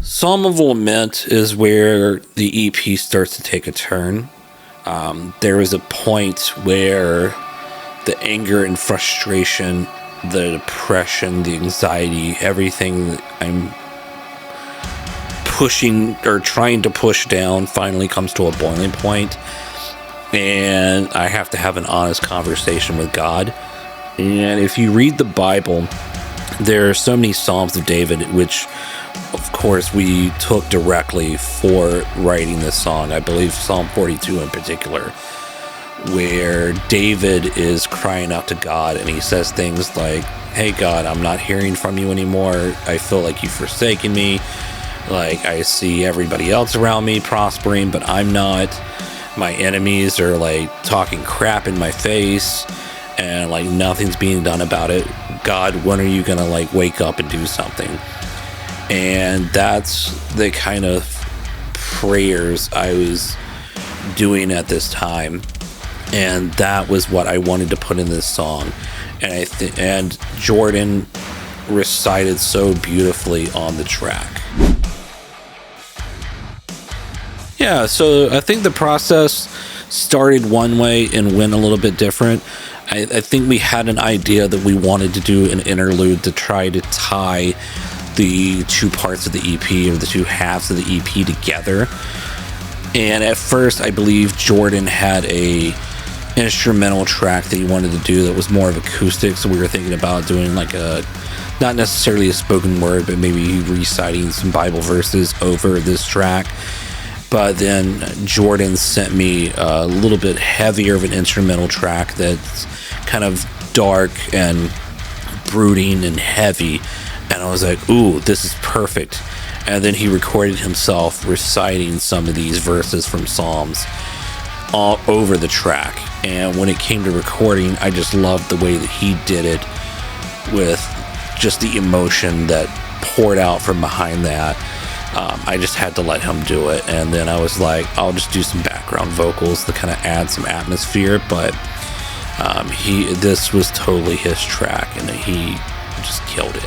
Psalm of Lament is where the EP starts to take a turn. There is a point where the anger and frustration, the depression, the anxiety, everything that I'm pushing or trying to push down finally comes to a boiling point, and I have to have an honest conversation with God. And if you read the Bible, there are so many Psalms of David, which of course we took directly for writing this song. I believe Psalm 42 in particular, where David is crying out to God, and he says things like, "Hey God, I'm not hearing from you anymore. I feel like you've forsaken me. Like, I see everybody else around me prospering, but I'm not. My enemies are like talking crap in my face, and like nothing's being done about it. God, when are you gonna like wake up and do something?" And that's the kind of prayers I was doing at this time, and that was what I wanted to put in this song. And and Jordan recited so beautifully on the track. Yeah, so I think the process started one way and went a little bit different. I think we had an idea that we wanted to do an interlude to try to tie the two parts of the EP, or the two halves of the EP, together. And at first, I believe Jordan had a instrumental track that he wanted to do that was more of acoustic, so we were thinking about doing like a, not necessarily a spoken word, but maybe reciting some Bible verses over this track. But then Jordan sent me a little bit heavier of an instrumental track that's kind of dark and brooding and heavy. And I was like, ooh, this is perfect. And then he recorded himself reciting some of these verses from Psalms all over the track. And when it came to recording, I just loved the way that he did it, with just the emotion that poured out from behind that. I just had to let him do it. And then I was like, I'll just do some background vocals to kind of add some atmosphere. But this was totally his track, and he just killed it.